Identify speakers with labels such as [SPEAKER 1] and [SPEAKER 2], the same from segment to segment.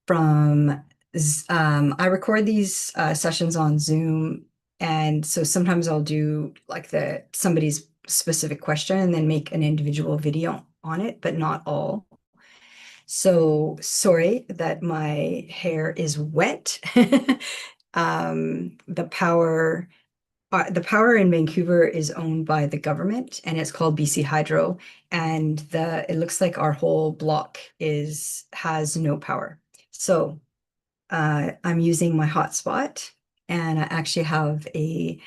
[SPEAKER 1] from I record these sessions on Zoom, and so sometimes I'll do like the somebody's specific question and then make an individual video on it, but not all. So sorry that my hair is wet. The power in Vancouver is owned by the government, and it's called BC Hydro. And it looks like our whole block has no power. So I'm using my hotspot, and I actually have a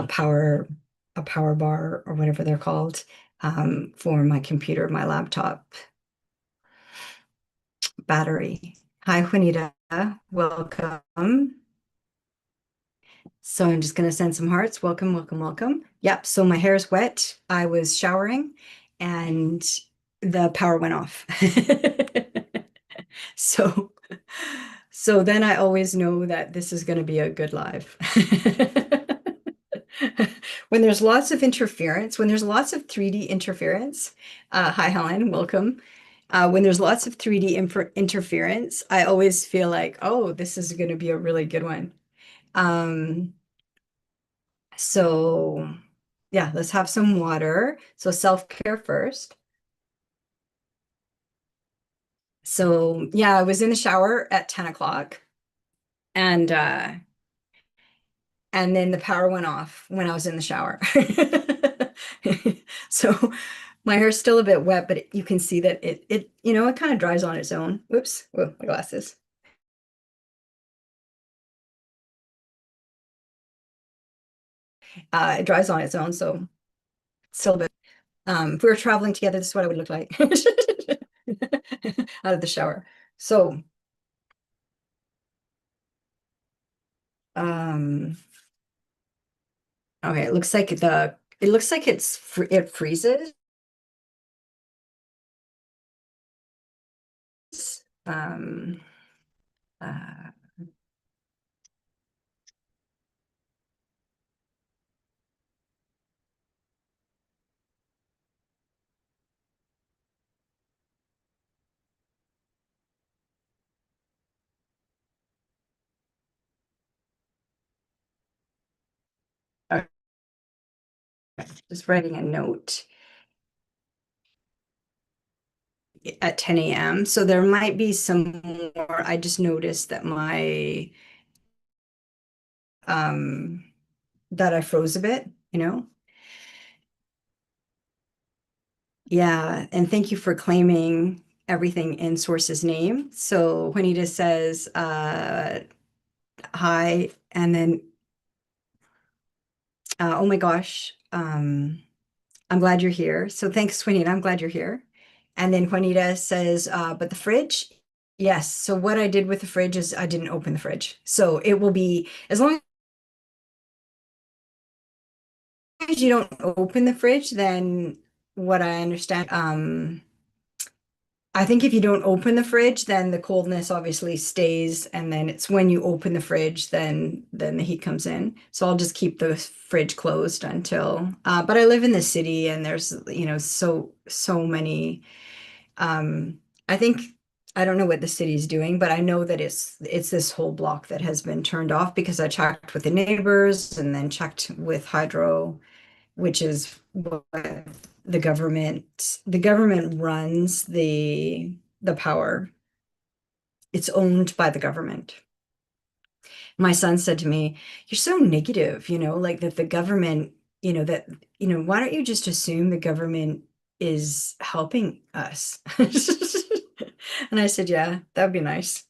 [SPEAKER 1] power a power bar or whatever they're called for my computer, my laptop battery. Hi, Juanita. Welcome. So I'm just going to send some hearts. Welcome, welcome, welcome. Yep. So my hair is wet. I was showering and the power went off. So, so then I always know that this is going to be a good live. When there's lots of interference, when there's lots of 3D interference, hi Helen, welcome. When there's lots of 3D interference, I always feel like, oh, this is going to be a really good one. Um, so yeah, let's have some water. So self-care first. So yeah, I was in the shower at 10 o'clock and and then the power went off when I was in the shower. So my hair's still a bit wet, but you can see that it kind of dries on its own. Whoops, whoa, my glasses. It dries on its own, so still a bit. If we were traveling together, this is what I would look like out of the shower. So, um, okay, it looks like it freezes. Um, uh, uh, just writing a note at 10 a.m. So there might be some more. I just noticed that my um that I froze a bit, you know? Yeah, and thank you for claiming everything in Source's name. So Juanita says hi, and then oh my gosh, I'm glad you're here. So thanks, Juanita. I'm glad you're here. And then Juanita says, but the fridge, yes. So what I did with the fridge is I didn't open the fridge. So it will be as long as you don't open the fridge, then what I understand, I think if you don't open the fridge, then the coldness obviously stays, and then it's when you open the fridge, then the heat comes in. So I'll just keep the fridge closed until. But I live in the city, and there's so many. Um, I think I don't know what the city's doing, but I know that it's this whole block that has been turned off because I checked with the neighbors and then checked with Hydro, which is what the government runs the power. It's owned by the government. My son said to me, "You're so negative, like that the government, why don't you just assume the government is helping us?" And I said, "Yeah, that'd be nice."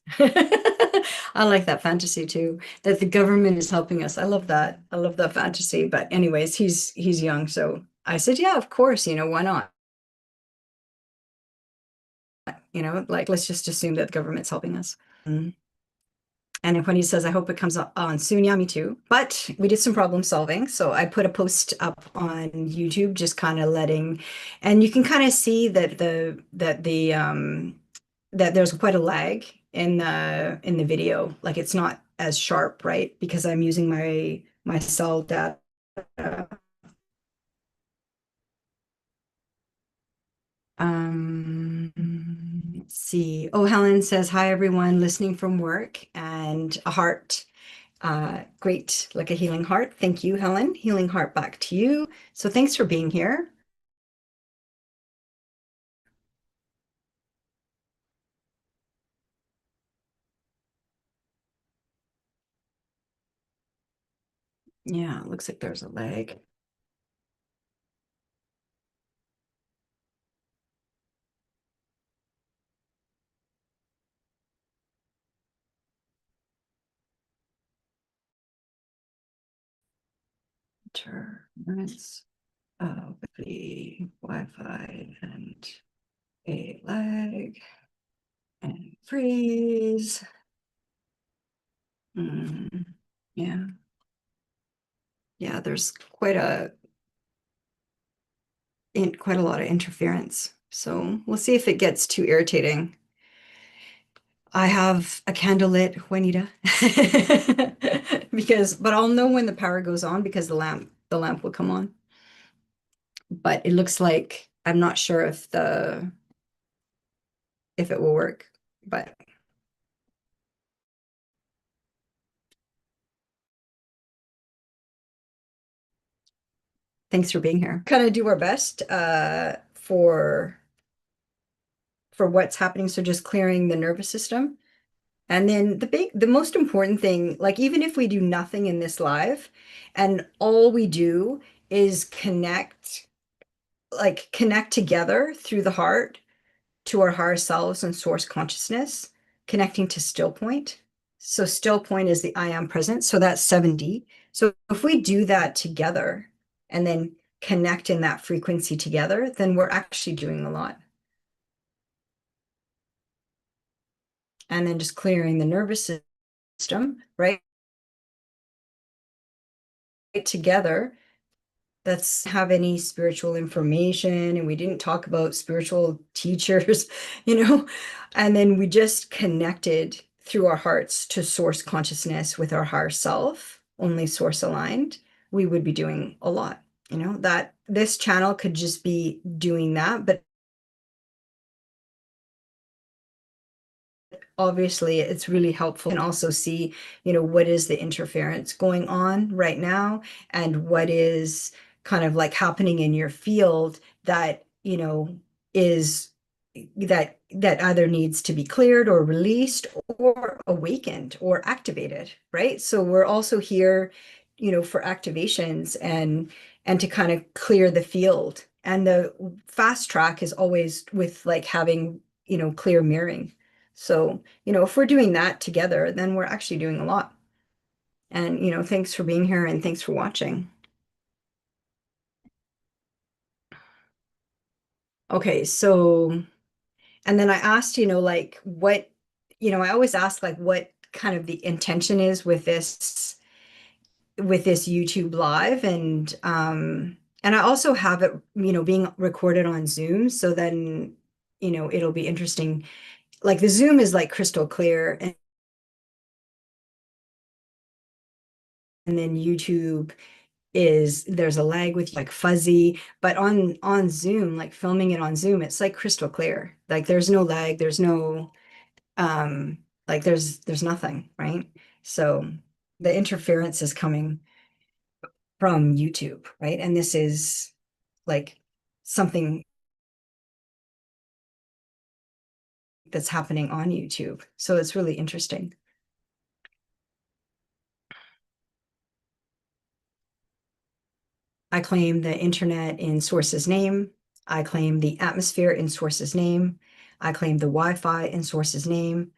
[SPEAKER 1] I like that fantasy too, that the government is helping us. I love that. I love that fantasy. But anyways, he's young, so I said, "Yeah, of course, why not?" Like let's just assume that the government's helping us. Mm. And when he says, I hope it comes on soon. Yeah, me too. But we did some problem solving. So I put a post up on YouTube, just kind of and you can kind of see that there's quite a lag in the video. Like it's not as sharp, right? Because I'm using my cell data. Um, See. Oh, Helen says, hi, everyone, listening from work and a heart. Great, like a healing heart. Thank you, Helen. Healing heart back to you. So thanks for being here. Yeah, looks like there's a leg. Turns with the Wi-Fi and a leg and freeze. Yeah. Yeah, there's quite a lot of interference. So we'll see if it gets too irritating. I have a candle lit, Juanita. But I'll know when the power goes on because the lamp will come on. But it looks like I'm not sure if it will work. But thanks for being here. Kind of do our best for what's happening. So just clearing the nervous system. And then the most important thing, like even if we do nothing in this live and all we do is connect together through the heart to our higher selves and source consciousness, connecting to still point. So still point is the I am present. So that's 7D. So if we do that together and then connect in that frequency together, then we're actually doing a lot. And then just clearing the nervous system, right? Together, that's have any spiritual information, and we didn't talk about spiritual teachers, and then we just connected through our hearts to source consciousness with our higher self, only source aligned, we would be doing a lot, that this channel could just be doing that, but obviously it's really helpful and also see what is the interference going on right now and what is kind of like happening in your field that is that either needs to be cleared or released or awakened or activated, right? So we're also here for activations and to kind of clear the field, and the fast track is always with like having clear mirroring. So, if we're doing that together, then we're actually doing a lot. And, thanks for being here and thanks for watching. Okay, so, and then I asked, like what, I always ask like what kind of the intention is with this YouTube live, and I also have it, being recorded on Zoom, so then, it'll be interesting. Like the Zoom is like crystal clear, and then YouTube there's a lag with like fuzzy, but on Zoom, like filming it on Zoom, it's like crystal clear. Like there's no lag, there's no like there's nothing, right? So the interference is coming from YouTube, right? And this is like something that's happening on YouTube. So it's really interesting. I claim the internet in source's name. I claim the atmosphere in source's name. I claim the Wi-Fi in source's name.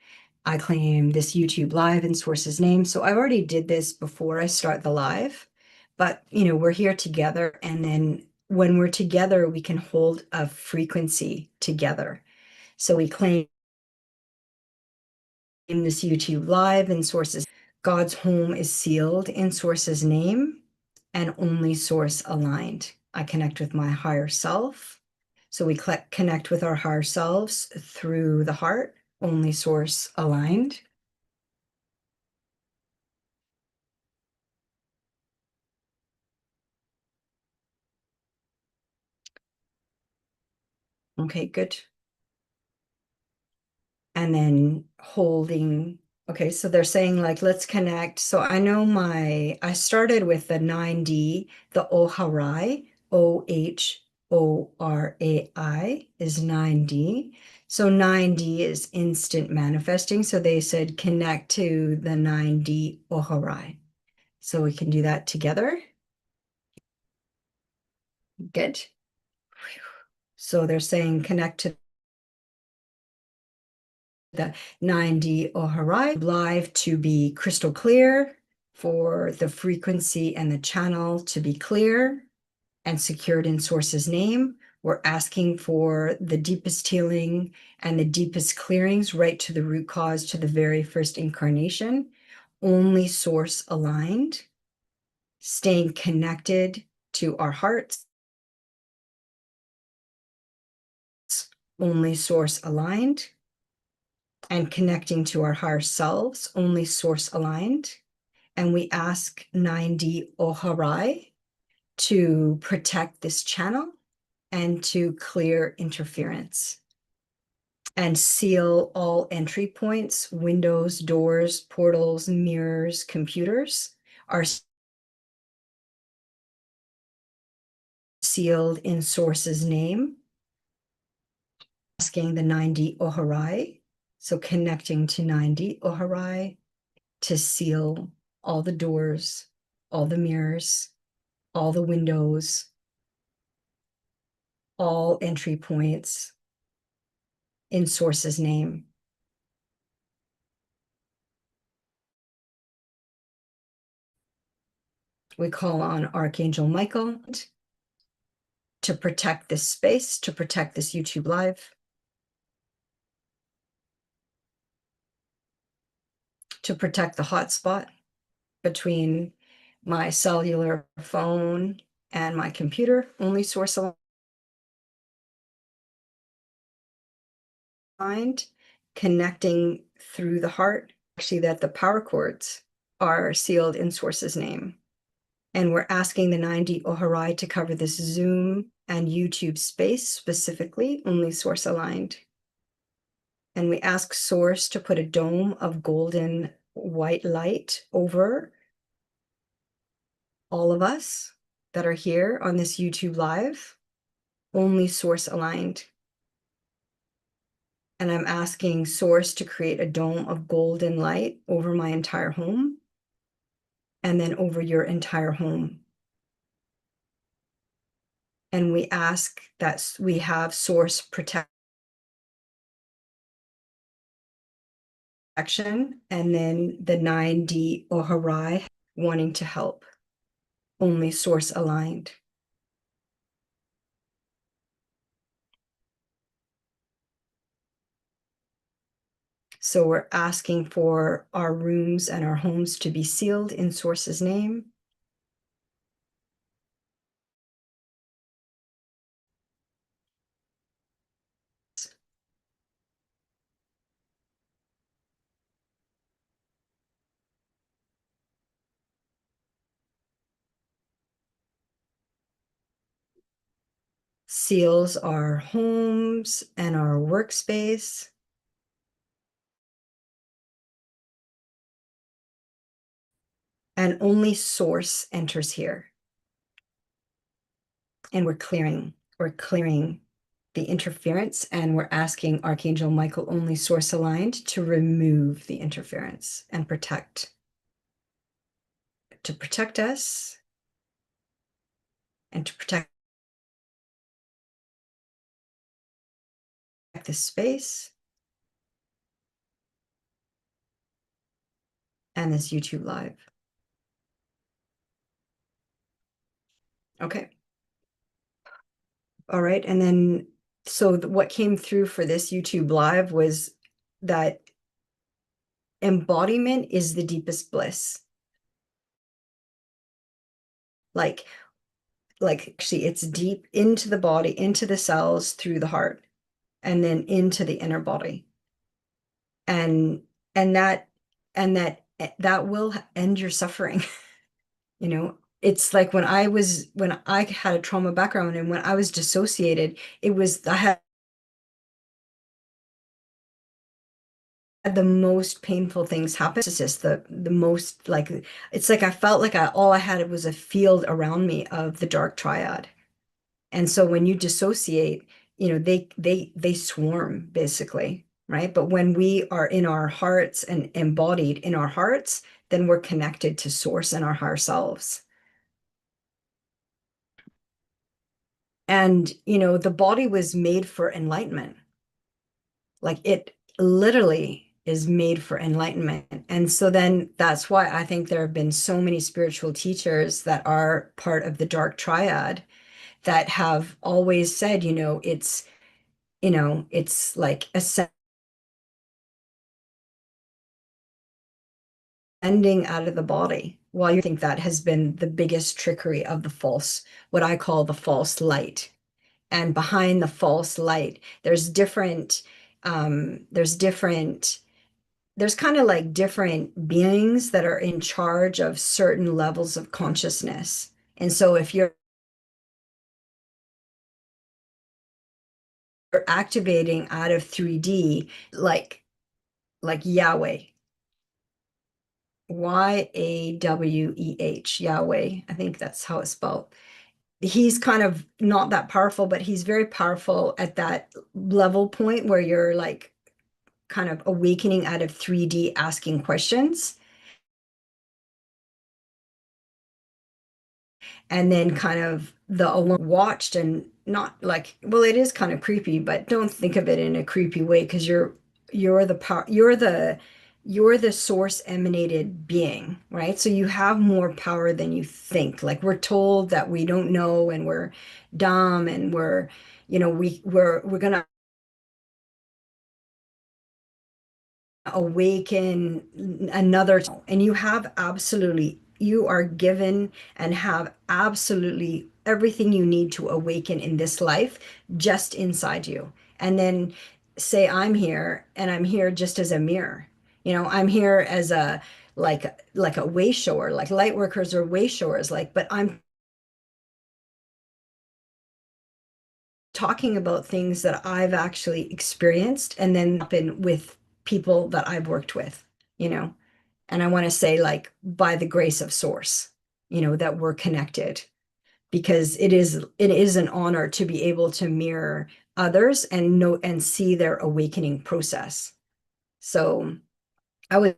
[SPEAKER 1] I claim this YouTube live in source's name. So I already did this before I start the live, but we're here together. And then when we're together, we can hold a frequency together. So we claim this YouTube live in source's, God's home is sealed in source's name and only source aligned. I connect with my higher self. So we connect with our higher selves through the heart, only source aligned. Okay, good. and then holding. Okay, so they're saying like, let's connect. So I know I started with the 9D, the Oharai, Ohorai is 9D. So 9D is instant manifesting. So they said connect to the 9D Oharai. So we can do that together. Good. So they're saying connect to the 9D Oharai live to be crystal clear, for the frequency and the channel to be clear and secured in Source's name. We're asking for the deepest healing and the deepest clearings right to the root cause, to the very first incarnation, only Source aligned, staying connected to our hearts, only Source aligned, and connecting to our higher selves, only Source aligned. And we ask 9D Oharai to protect this channel and to clear interference and seal all entry points, windows, doors, portals, mirrors, computers are sealed in Source's name. Asking the 9D Oharai, so connecting to 9D Oharai to seal all the doors, all the mirrors, all the windows, all entry points in Source's name. We call on Archangel Michael to protect this space, to protect this YouTube Live, to protect the hotspot between my cellular phone and my computer, only Source aligned, connecting through the heart. Actually, that the power cords are sealed in Source's name. And we're asking the 9D Oharai to cover this Zoom and YouTube space, specifically only Source aligned. And we ask Source to put a dome of golden white light over all of us that are here on this YouTube Live, only Source aligned. And I'm asking Source to create a dome of golden light over my entire home and then over your entire home. And we ask that we have Source protection and then the 9D Oharai wanting to help, only Source aligned. So we're asking for our rooms and our homes to be sealed in Source's name. Seals our homes and our workspace. And only Source enters here. And we're clearing the interference, and we're asking Archangel Michael, only Source aligned, to remove the interference and to protect us and to protect this space and this YouTube Live. Okay. All right. And then, so what came through for this YouTube Live was that embodiment is the deepest bliss. Like actually it's deep into the body, into the cells, through the heart, and then into the inner body. And that will end your suffering. You know, it's like when I had a trauma background and when I was dissociated, I had the most painful things happen. It's just the most like it's like I felt like all I had was a field around me of the dark triad. And so when you dissociate, they swarm basically, right? But when we are in our hearts and embodied in our hearts, then we're connected to source and our higher selves. And the body was made for enlightenment. Like it literally is made for enlightenment. And so then that's why I think there have been so many spiritual teachers that are part of the dark triad that have always said, it's like ascending out of the body. While you think that has been the biggest trickery of the false, what I call the false light. And behind the false light, there's kind of like different beings that are in charge of certain levels of consciousness. And so if you're activating out of 3D, like Yahweh, Yaweh, Yahweh, I think that's how it's spelled. He's kind of not that powerful, but he's very powerful at that level point where you're like kind of awakening out of 3D, asking questions. And then kind of the alone watched and not like, well, it is kind of creepy, but don't think of it in a creepy way because you're the power, you're the source emanated being, right? So you have more power than you think. Like we're told that we don't know and we're dumb and we're gonna awaken another, and you are given and have absolutely everything you need to awaken in this life just inside you. And then say I'm here, and I'm here just as a mirror. I'm here as a like a way shower, like light workers are way showers, like, but I'm talking about things that I've actually experienced and then been with people that I've worked with, you know. And I want to say, like, by the grace of source, that we're connected because it is an honor to be able to mirror others and know and see their awakening process. So I was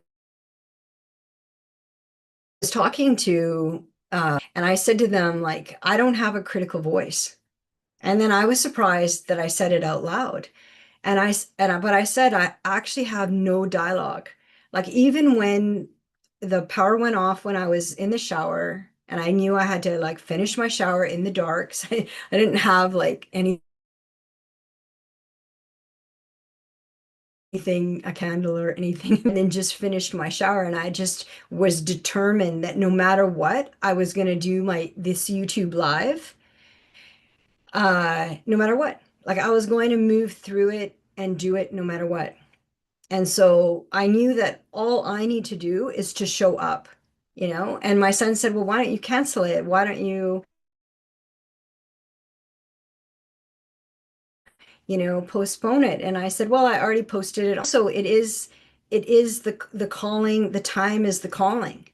[SPEAKER 1] talking to and I said to them, like, I don't have a critical voice. And then I was surprised that I said it out loud. But I said I actually have no dialogue. Like even when the power went off when I was in the shower and I knew I had to like finish my shower in the dark. So I didn't have like anything, a candle or anything, and then just finished my shower. And I just was determined that no matter what, I was gonna do this YouTube live, no matter what. Like I was going to move through it and do it no matter what. And so I knew that all I need to do is to show up, And my son said, well, why don't you cancel it? Why don't you, postpone it? And I said, well, I already posted it. So it is the calling, the time is the calling.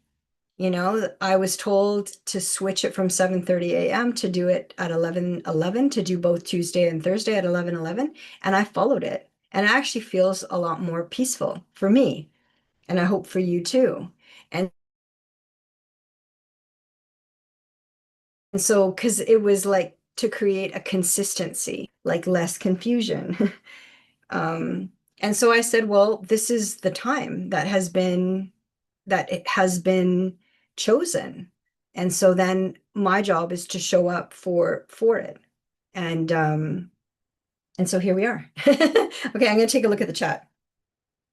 [SPEAKER 1] I was told to switch it from 7:30 a.m. to do it at 11:11 to do both Tuesday and Thursday at 11:11. And I followed it. And it actually feels a lot more peaceful for me. And I hope for you too. And so, because it was like to create a consistency, like less confusion. And so I said, well, this is the time that it has been chosen. And so then my job is to show up for it. And so here we are. Okay, I'm gonna take a look at the chat.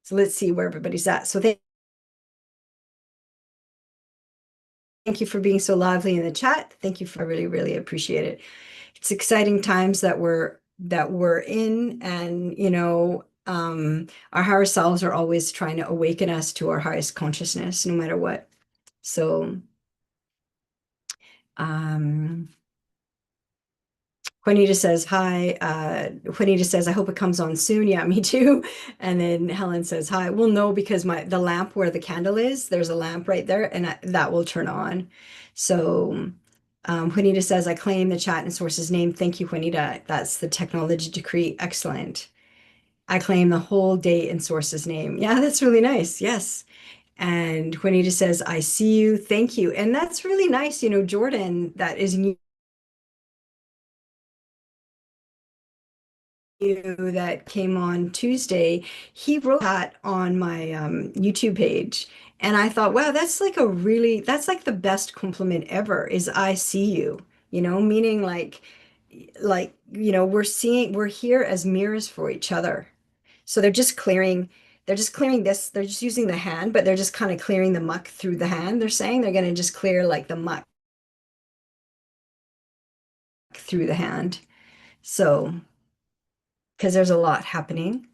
[SPEAKER 1] So let's see where everybody's at. So thank you for being so lively in the chat. Thank you for, I really, really appreciate it. It's exciting times that we're in, and our higher selves are always trying to awaken us to our highest consciousness no matter what. So um Juanita says, hi. Juanita says, I hope it comes on soon. Yeah, me too. And then Helen says, hi. Well, no, because the lamp where the candle is, there's a lamp right there, and that will turn on. So Juanita says, I claim the chat and source's name. Thank you, Juanita. That's the technology decree. Excellent. I claim the whole date and source's name. Yeah, that's really nice. Yes. And Juanita says, I see you. Thank you. And that's really nice. Jordan, that is new, that came on Tuesday. He wrote that on my YouTube page. And I thought, wow, that's like the best compliment ever is I see you, meaning we're here as mirrors for each other. So they're just clearing this, they're just using the hand, but they're just kind of clearing the muck through the hand. They're saying they're going to just clear like the muck through the hand. So, because there's a lot happening.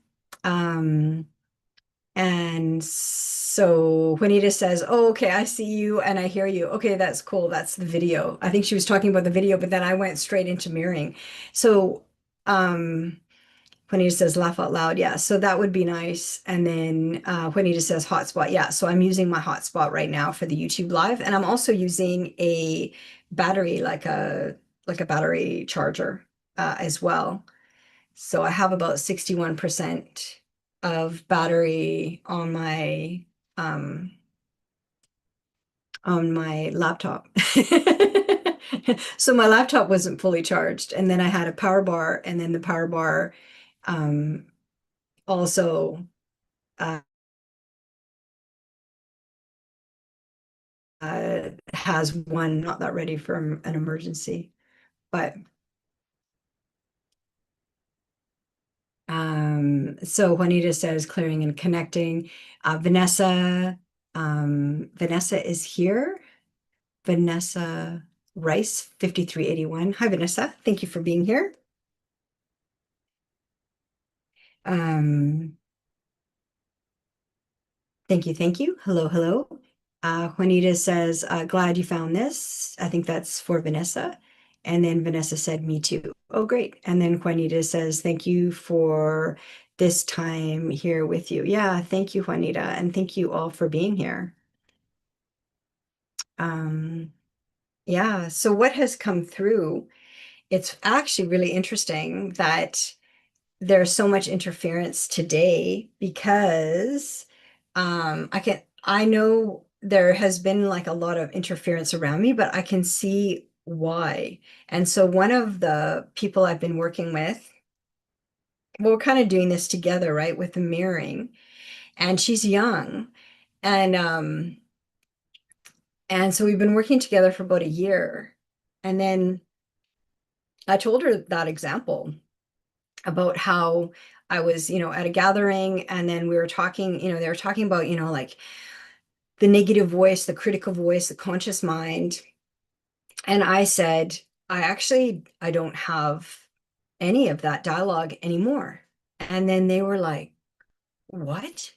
[SPEAKER 1] Um, and so Juanita says, oh, okay, I see you and I hear you. Okay, that's cool. That's the video. I think she was talking about the video, but then I went straight into mirroring. So, Juanita says, laugh out loud. Yeah, so that would be nice. And then Juanita says, hotspot. Yeah, so I'm using my hotspot right now for the YouTube live. And I'm also using a battery, like a battery charger as well. So I have about 61% of battery on my laptop. So my laptop wasn't fully charged. And then I had a power bar, and then the power bar um, also uh, has one not that ready for an emergency. But so Juanita says clearing and connecting. Vanessa is here. Vanessa Rice, 5381. Hi, Vanessa. Thank you for being here. Um, Thank you, thank you. Hello, hello. Juanita says, glad you found this. I think that's for Vanessa. And then Vanessa said, me too. Oh, great. And then Juanita says, thank you for this time here with you. Yeah, thank you, Juanita. And thank you all for being here. Um, yeah, so what has come through? It's actually really interesting that there's so much interference today because I know there has been like a lot of interference around me, but I can see why. And so one of the people I've been working with, well, we're kind of doing this together, right, with the mirroring, and she's young. And so we've been working together for about a year. And then I told her that example about how I was, at a gathering, and then we were talking, they were talking about, like the negative voice, the critical voice, the conscious mind. And I said, I don't have any of that dialogue anymore. And then they were like, what?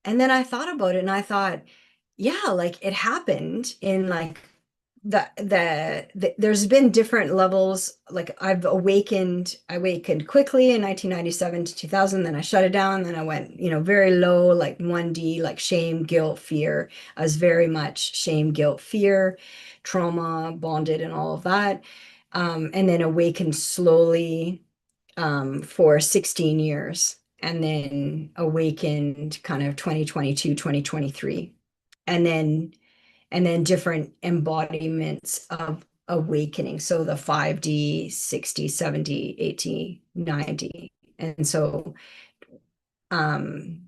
[SPEAKER 1] And then I thought about it and I thought, yeah, like it happened in like there's been different levels. Like I awakened quickly in 1997 to 2000, then I shut it down, then I went, very low, like 1D, like shame, guilt, fear. I was very much shame, guilt, fear, trauma, bonded, and all of that. And then awakened slowly for 16 years, and then awakened kind of 2022, 2023. And then different embodiments of awakening. So the 5D, 60, 70, 80, 90. And so, um,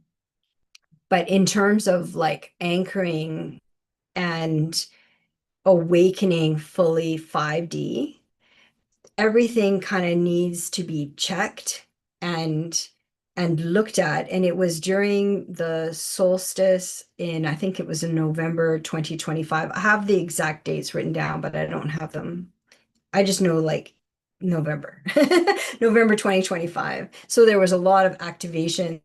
[SPEAKER 1] but in terms of like anchoring and awakening fully 5D, everything kind of needs to be checked and looked at. And it was during the solstice in, I think it was in November 2025. I have the exact dates written down, but I don't have them. I just know like November, November 2025. So there was a lot of activation.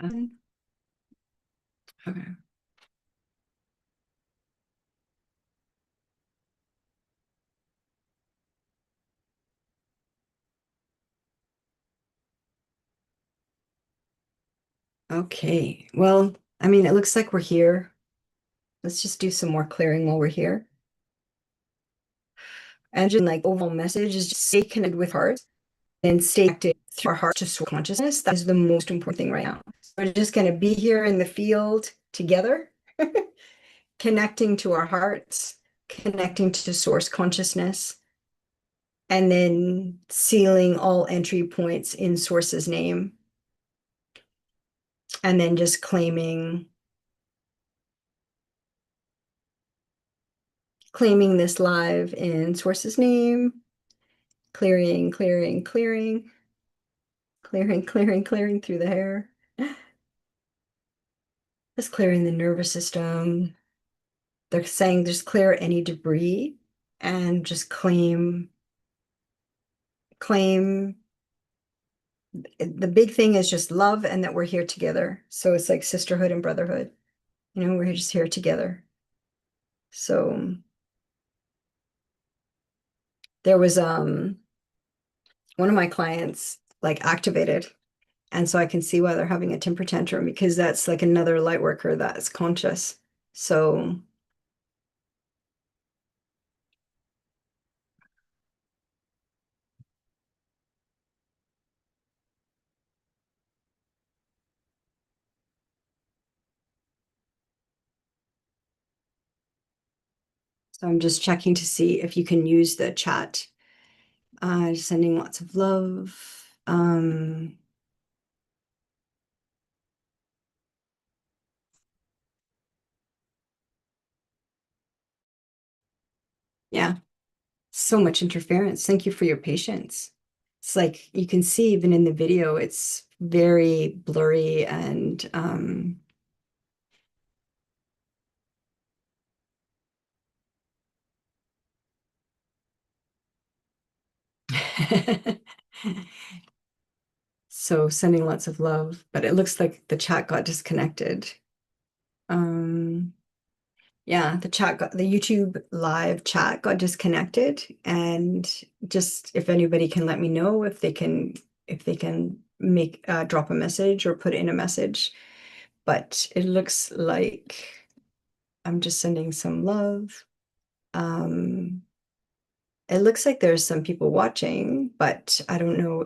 [SPEAKER 1] Okay. Okay. Well, I mean, it looks like we're here. Let's just do some more clearing while we're here. And just like overall message is just stay connected with heart and stay connected through our heart to soul consciousness. That is the most important thing right now. We're just going to be here in the field together, connecting to our hearts, connecting to source consciousness, and then sealing all entry points in source's name, and then just claiming this live in source's name, clearing, clearing, clearing, clearing, clearing, clearing through the hair. Just clearing the nervous system. They're saying just clear any debris and just claim. The big thing is just love and that we're here together. So it's like sisterhood and brotherhood. We're just here together. So there was one of my clients like activated, and so I can see why they're having a temper tantrum because that's like another light worker that's conscious. So I'm just checking to see if you can use the chat. Sending lots of love. Yeah, so much interference. Thank you for your patience. It's like you can see even in the video, it's very blurry and so sending lots of love, but it looks like the chat got disconnected. Um, yeah, the YouTube live chat got disconnected, and just if anybody can let me know if they can make drop a message or put in a message. But it looks like I'm just sending some love. Um, it looks like there's some people watching, but I don't know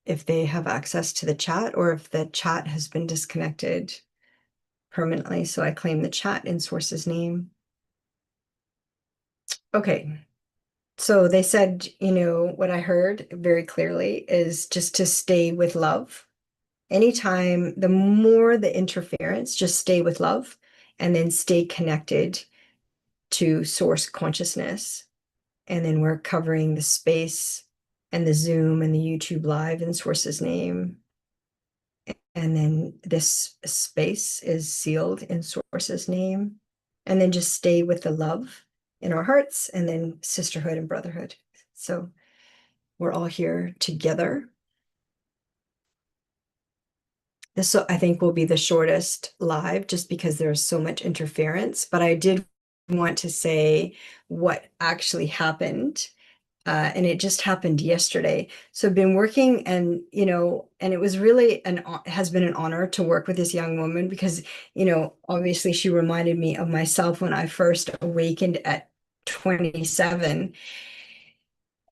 [SPEAKER 1] if they have access to the chat or if the chat has been disconnected permanently. So I claim the chat in source's name. Okay. So they said, what I heard very clearly is just to stay with love. Anytime, the more the interference, just stay with love and then stay connected to source consciousness. And then we're covering the space and the Zoom and the YouTube live in source's name. And then this space is sealed in source's name. And then just stay with the love in our hearts and then sisterhood and brotherhood. So we're all here together. This, I think, will be the shortest live just because there's so much interference. But I did want to say what actually happened. And it just happened yesterday. So I've been working and it was really has been an honor to work with this young woman because, obviously she reminded me of myself when I first awakened at 27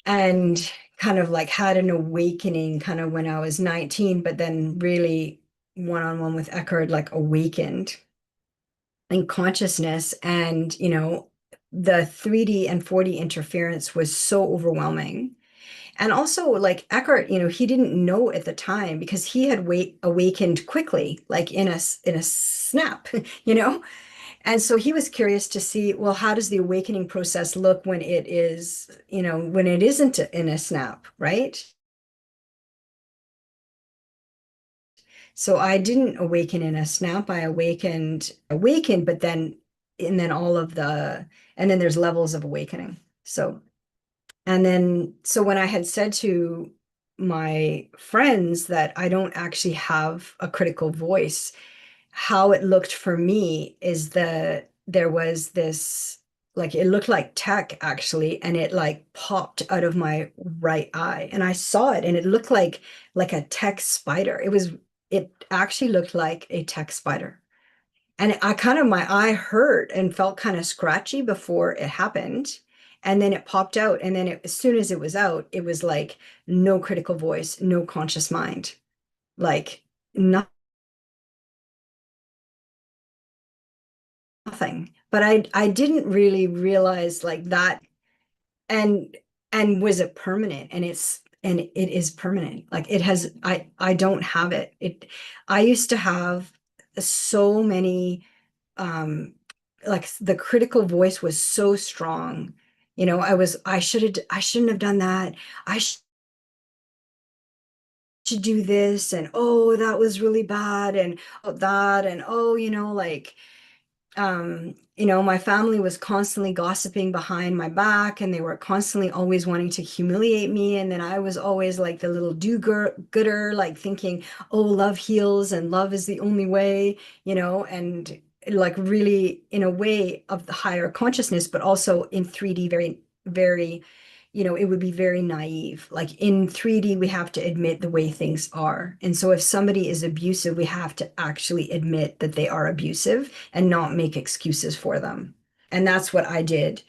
[SPEAKER 1] and kind of like had an awakening kind of when I was 19, but then really one-on-one with Eckhart, like awakened in consciousness. And, the 3D and 4D interference was so overwhelming. And also, like Eckhart, he didn't know at the time because he had awakened quickly, like in a snap, you know? And so he was curious to see, well, how does the awakening process look when it is, when it isn't in a snap, right? So I didn't awaken in a snap. I awakened, but then, and then and then there's levels of awakening. So, and then, so when I had said to my friends that I don't actually have a critical voice. How it looked for me is that there was this, like, it looked like tech actually, and it like popped out of my right eye, and I saw it, and it looked like a tech spider. It actually looked like a tech spider. And I kind of, my eye hurt and felt kind of scratchy before it happened. And then it popped out. And then as soon as it was out, it was like no critical voice, no conscious mind, like nothing. But I didn't really realize like that. And was it permanent? And it is permanent. Like it has, I don't have it. I used to have so many like the critical voice was so strong. I shouldn't have done that. I should do this, and oh, that was really bad, and oh, that, and oh, like my family was constantly gossiping behind my back, and they were constantly always wanting to humiliate me. And then I was always like the little do-gooder, like thinking, oh, love heals and love is the only way, and like really in a way of the higher consciousness, but also in 3D, very, very, it would be very naive. Like in 3D, we have to admit the way things are. And so if somebody is abusive, we have to actually admit that they are abusive and not make excuses for them. And that's what I did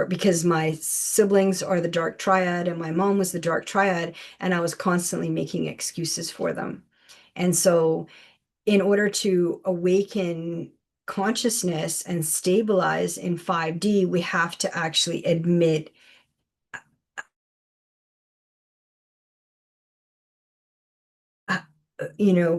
[SPEAKER 1] because my siblings are the dark triad and my mom was the dark triad, and I was constantly making excuses for them. And so, in order to awaken consciousness and stabilize in 5D, we have to actually admit uh,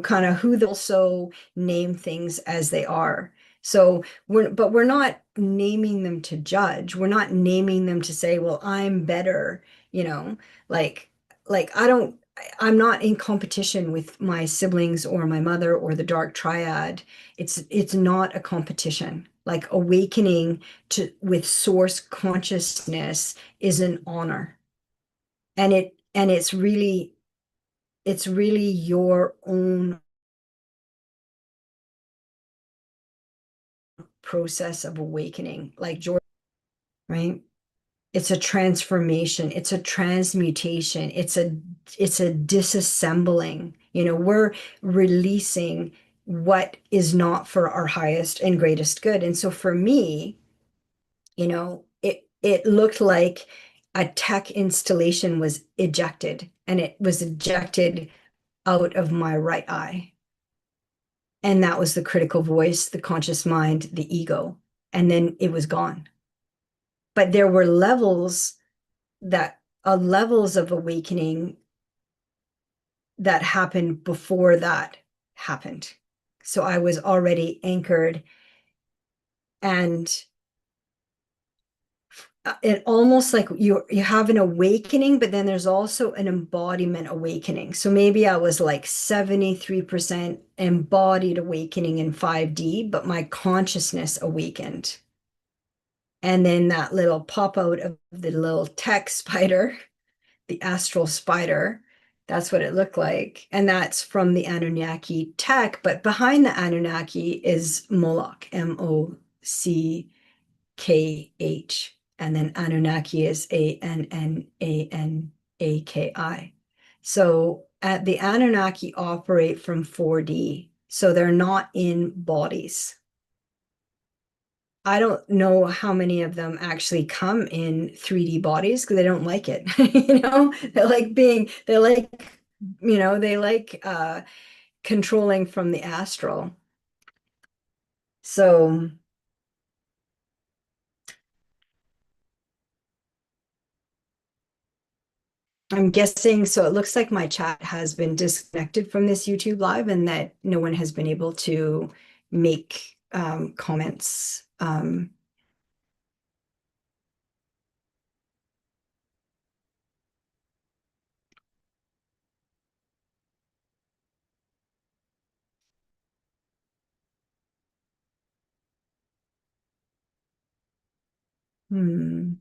[SPEAKER 1] kind of who they also name things as they are. So we're not naming them to judge. We're not naming them to say, well, I'm better, you know, like, I'm not in competition with my siblings or my mother or the dark triad. It's not a competition. Like awakening to with source consciousness is an honor. And it's really your own process of awakening, like George, right? It's a transformation, it's a transmutation, it's a disassembling. We're releasing what is not for our highest and greatest good. And so for me, it looked like a tech installation was ejected, and it was ejected out of my right eye. And that was the critical voice, the conscious mind, the ego. And then it was gone. But there were levels of awakening that happened before that happened. So I was already anchored, and it almost like you have an awakening, but then there's also an embodiment awakening. So maybe I was like 73% embodied awakening in 5D, but my consciousness awakened. And then that little pop out of the little tech spider, the astral spider, that's what it looked like. And that's from the Anunnaki tech. But behind the Anunnaki is Moloch, Mockh. And then Anunnaki is Annanaki. So the Anunnaki operate from 4D. So they're not in bodies. I don't know how many of them actually come in 3D bodies because they don't like it. They like controlling from the astral. So I'm guessing, so it looks like my chat has been disconnected from this YouTube live and that no one has been able to make comments. Hmm.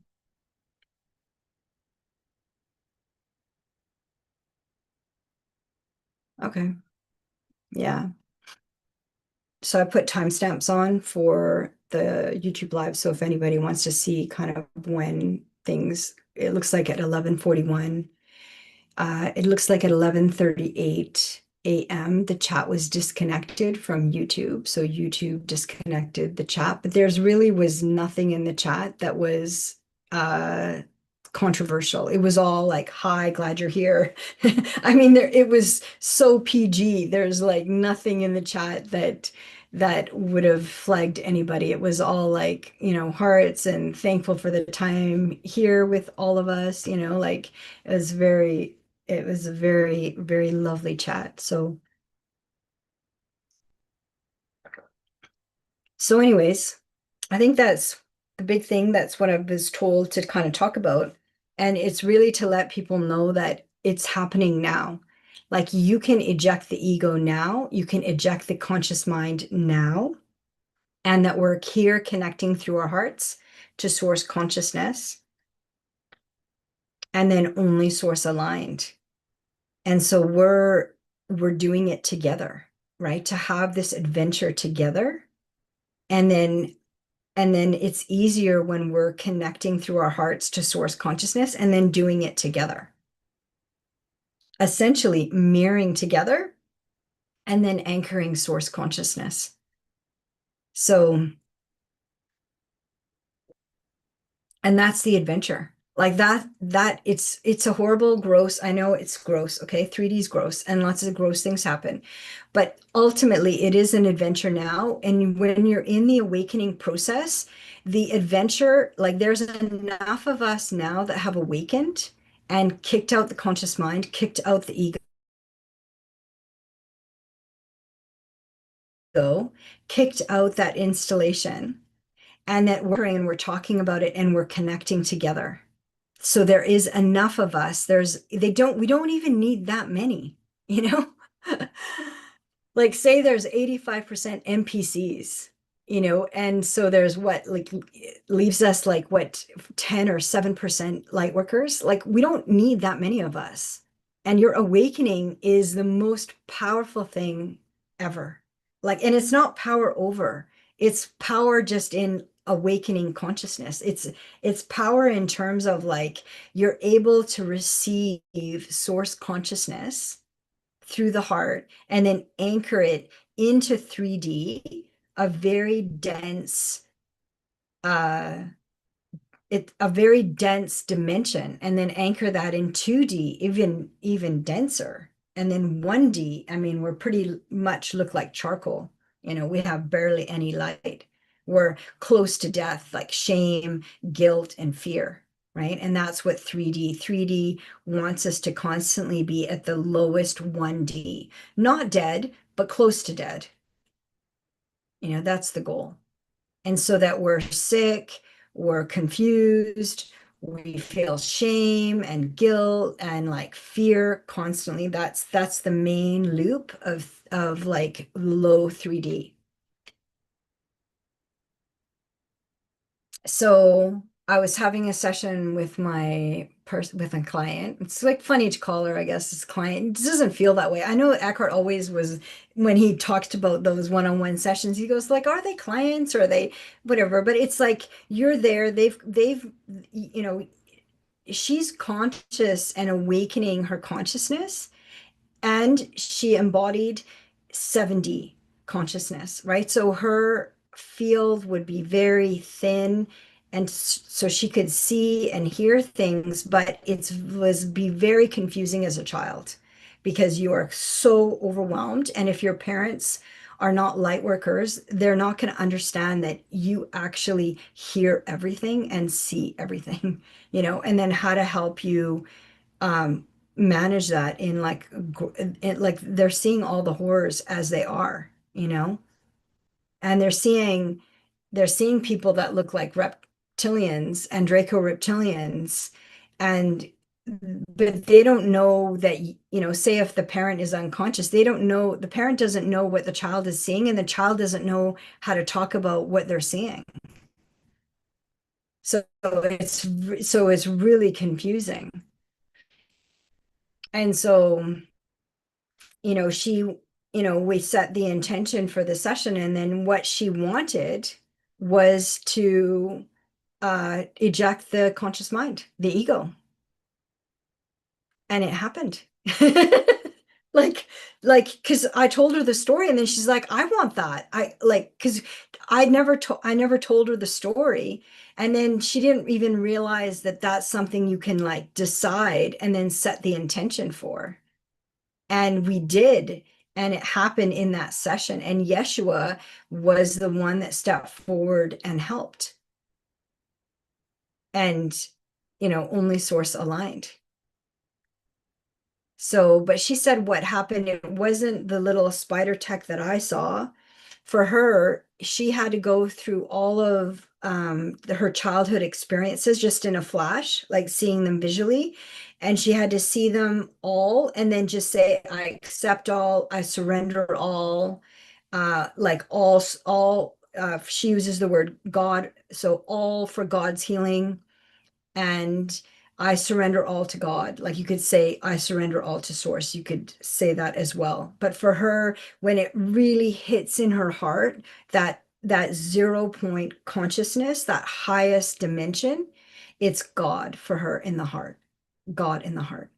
[SPEAKER 1] Okay. Yeah. So I put timestamps on for the YouTube live. So if anybody wants to see kind of when things, it looks like at 11:41. It looks like at 11:38 a.m. the chat was disconnected from YouTube. So YouTube disconnected the chat, but there's really was nothing in the chat that was uh controversial. It was all like, "Hi, glad you're here." I mean, there it was so PG. There's like nothing in the chat that would have flagged anybody. It was all like, hearts and thankful for the time here with all of us, like it was very it was a very, very lovely chat. So anyways, I think that's the big thing. That's what I was told to kind of talk about. And it's really to let people know that it's happening now. Like you can eject the ego now, you can eject the conscious mind now, and that we're here connecting through our hearts to source consciousness and then only source aligned. And so we're doing it together, right? To have this adventure together. And then it's easier when we're connecting through our hearts to source consciousness and then doing it together. Essentially mirroring together and then anchoring source consciousness. So, and that's the adventure. Like that it's a horrible, gross. I know it's gross, okay? 3D is gross and lots of gross things happen. But ultimately, it is an adventure now. And when you're in the awakening process, the adventure, like there's enough of us now that have awakened and kicked out the conscious mind, kicked out the ego, kicked out that installation, and that we're talking about it and we're connecting together. So there is enough of us. We don't even need that many, you know? Like say there's 85% NPCs, and so there's what like leaves us like what 10 or 7% light workers. Like we don't need that many of us. And your awakening is the most powerful thing ever. Like, and it's not power over, it's power just in awakening consciousness. It's power in terms of like you're able to receive source consciousness through the heart and then anchor it into 3D, a very dense uh a very dense dimension, and then anchor that in 2D, even denser. And then 1D, I mean, we're pretty much look like charcoal. We have barely any light. We're close to death, like shame, guilt, and fear, right? And that's what 3D wants us to constantly be at the lowest 1D, not dead, but close to dead. That's the goal. And so that we're sick, we're confused, we feel shame and guilt and like fear constantly. That's the main loop of like low 3D. So I was having a session with my person with a client. It's like funny to call her, I guess, as client. It doesn't feel that way. I know Eckhart always was when he talked about those one-on-one sessions, he goes like, are they clients or are they whatever? But it's like you're there, they've you know, she's conscious and awakening her consciousness, and she embodied 7D consciousness, right? So her field would be very thin, and so she could see and hear things, but it was be very confusing as a child because you are so overwhelmed. And if your parents are not light workers, they're not going to understand that you actually hear everything and see everything, and then how to help you um manage that in like like they're seeing all the horrors as they are, and they're seeing people that look like reptilians and Draco reptilians, and but they don't know that, say if the parent is unconscious, the parent doesn't know what the child is seeing, and the child doesn't know how to talk about what they're seeing. So it's really confusing. And so she, we set the intention for the session, and then what she wanted was to eject the conscious mind, the ego. And it happened. Like, because I told her the story, and then she's like, I want that. Because I never told her the story. And then she didn't even realize that that's something you can like decide and then set the intention for. And we did. And it happened in that session. And Yeshua was the one that stepped forward and helped. And, only source aligned. So, but she said what happened, it wasn't the little spider tech that I saw. For her, she had to go through all of her childhood experiences just in a flash, like seeing them visually. And she had to see them all and then just say, I accept all, I surrender all, like she uses the word God. So all for God's healing, and I surrender all to God. Like you could say, I surrender all to source. You could say that as well. But for her, when it really hits in her heart, that 0 point consciousness, that highest dimension, it's God for her in the heart, God in the heart.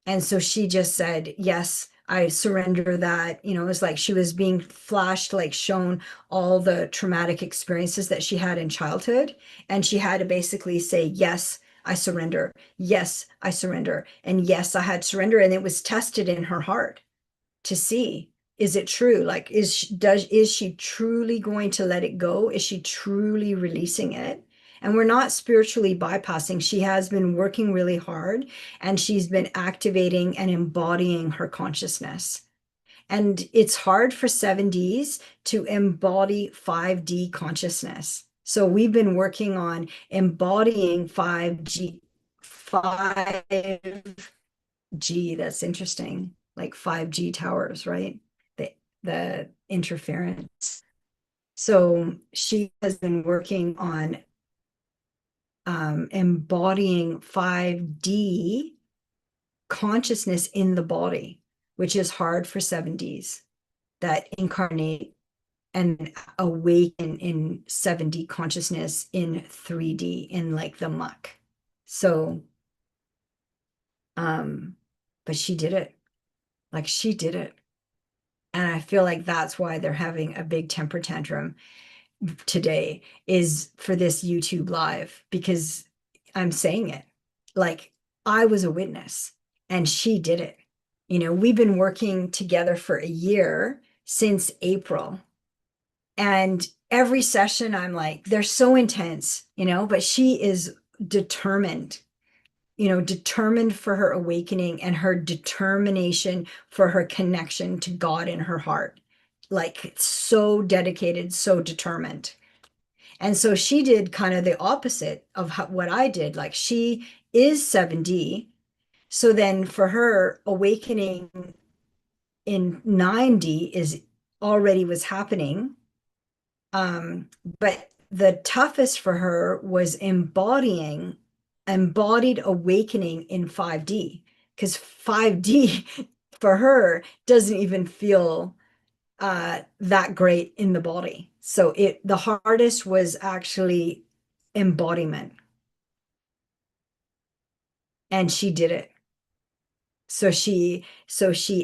[SPEAKER 1] And so she just said, yes, I surrender that. It was like she was being flashed, like shown all the traumatic experiences that she had in childhood. And she had to basically say, yes, I surrender. Yes, I surrender. And yes, I had surrender. And it was tested in her heart to see, is it true? Like, is she truly going to let it go? Is she truly releasing it? And we're not spiritually bypassing. She has been working really hard, and she's been activating and embodying her consciousness. And it's hard for 7Ds to embody 5D consciousness. So we've been working on embodying 5G, 5G, that's interesting, like 5G towers, right? The interference. So she has been working on embodying 5D consciousness in the body, which is hard for 7Ds that incarnate and awaken in 7D consciousness in 3D, in like the muck. So, but she did it. Like she did it. And I feel like that's why they're having a big temper tantrum today, is for this YouTube live, because I'm saying it. Like I was a witness and she did it. We've been working together for a year since April. And every session I'm like, they're so intense, but she is determined, determined for her awakening and her determination for her connection to God in her heart. Like so dedicated, so determined. And so she did kind of the opposite of what I did. Like she is 7D. So then for her, awakening in 9D is already was happening. But the toughest for her was embodied awakening in 5D, because 5D for her doesn't even feel that great in the body. So the hardest was actually embodiment, and she did it. So she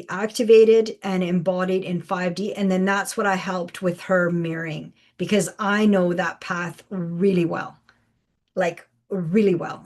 [SPEAKER 1] activated and embodied in 5D, and then that's what I helped with her mirroring, because I know that path really well. Like really well.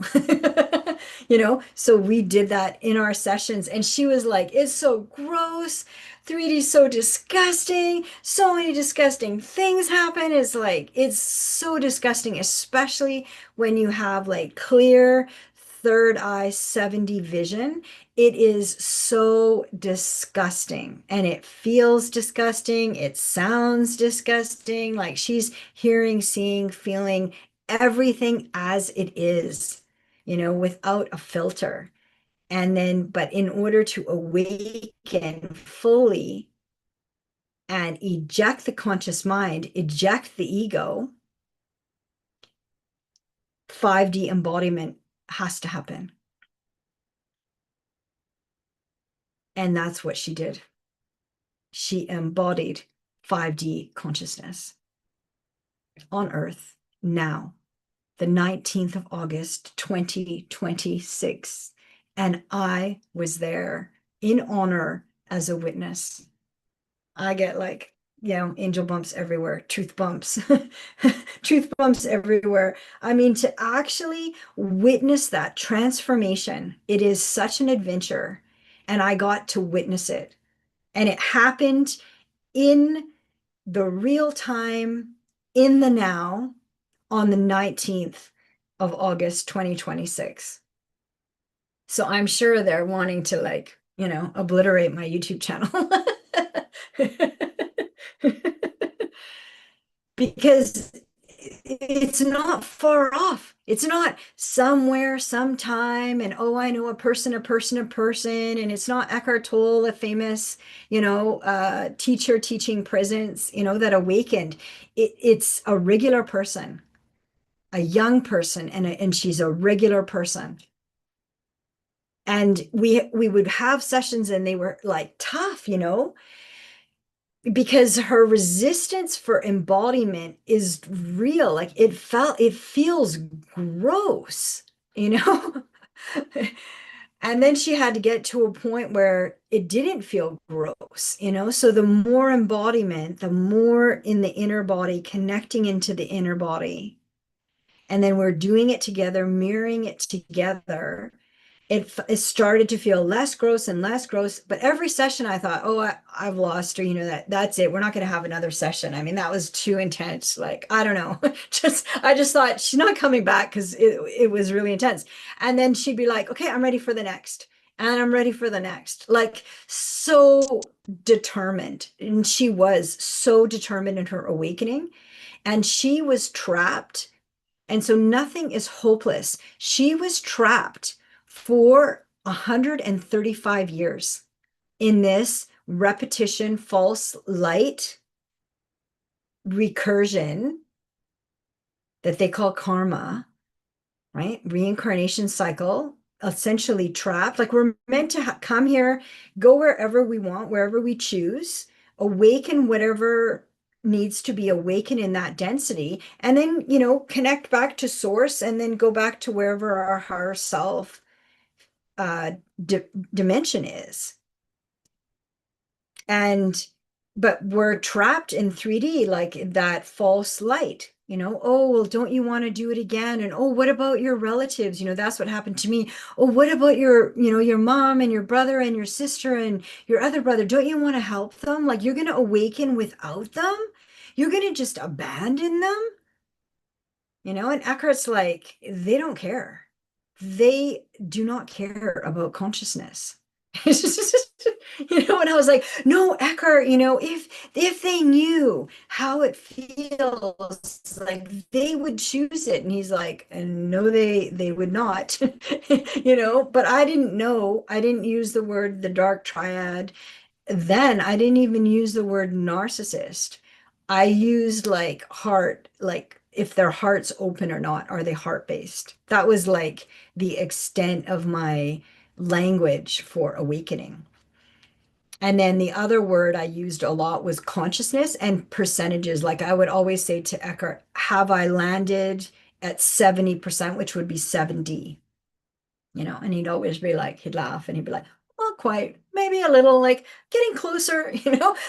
[SPEAKER 1] So we did that in our sessions, and she was like, it's so gross. 3D is so disgusting. So many disgusting things happen. It's like, it's so disgusting, especially when you have like clear third eye 7D vision. It is so disgusting, and it feels disgusting. It sounds disgusting. Like she's hearing, seeing, feeling everything as it is, without a filter. And then, but in order to awaken fully and eject the conscious mind, eject the ego, 5D embodiment has to happen. And that's what she did. She embodied 5D consciousness on Earth now, the 19th of August, 2026. And I was there in honor as a witness. I get like, angel bumps everywhere, truth bumps, truth bumps everywhere. I mean, to actually witness that transformation, it is such an adventure. And I got to witness it. And it happened in the real time, in the now, on the 19th of August, 2026. So I'm sure they're wanting to like, obliterate my YouTube channel. Because it's not far off. It's not somewhere, sometime, and oh, I know a person, a person, a person, and it's not Eckhart Tolle, a famous, teacher teaching presence, that awakened. It's a regular person, a young person, and she's a regular person. And we would have sessions, and they were like tough, because her resistance for embodiment is real. Like it feels gross, you know? And then she had to get to a point where it didn't feel gross, So the more embodiment, the more in the inner body, connecting into the inner body. And then we're doing it together, mirroring it together. It started to feel less gross and less gross. But every session I thought, oh, I've lost her, that's it. We're not going to have another session. I mean, that was too intense. Like, I don't know. I just thought she's not coming back because it was really intense. And then she'd be like, okay, I'm ready for the next. And I'm ready for the next. Like, so determined. And she was so determined in her awakening. And she was trapped, and so nothing is hopeless. She was trapped for 135 years in this repetition, false light recursion that they call karma, right? Reincarnation cycle, essentially trapped. Like we're meant to come here, go wherever we want, wherever we choose, awaken whatever needs to be awakened in that density, and then, connect back to source and then go back to wherever our higher self uh, dimension is. And but we're trapped in 3D, like that false light, oh, well, don't you want to do it again? And oh, what about your relatives? That's what happened to me. Oh, what about your mom and your brother and your sister and your other brother? Don't you want to help them? Like you're going to awaken without them? You're going to just abandon them? And Eckhart's like, they don't care. They do not care about consciousness. And I was like, no, Eckhart, if they knew how it feels, like they would choose it. And he's like, no, they would not, but I didn't know. I didn't use the word the dark triad. Then I didn't even use the word narcissist. I used like heart, like if their heart's open or not, are they heart-based? That was like the extent of my language for awakening. And then the other word I used a lot was consciousness and percentages. Like I would always say to Eckhart, have I landed at 70%, which would be 7D, and he'd always be like, he'd laugh and he'd be like, well, quite, maybe a little, like getting closer,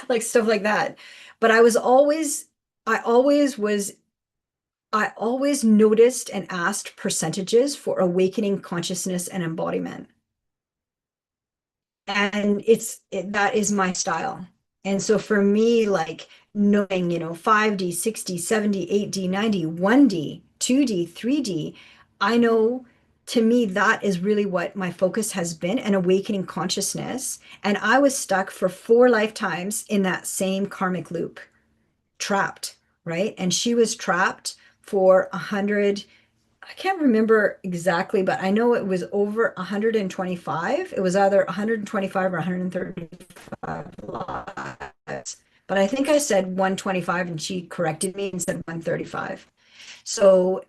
[SPEAKER 1] like stuff like that. But I always noticed and asked percentages for awakening consciousness and embodiment. And that is my style. And so for me, like knowing, 5D, 6D, 7D, 8D, 9D, 1D, 2D, 3D, I know, to me that is really what my focus has been, an awakening consciousness. And I was stuck for 4 lifetimes in that same karmic loop, trapped, right? And she was trapped for 100. I can't remember exactly, but I know it was over 125. It was either 125 or 135 lives. But I think I said 125 and she corrected me and said 135. So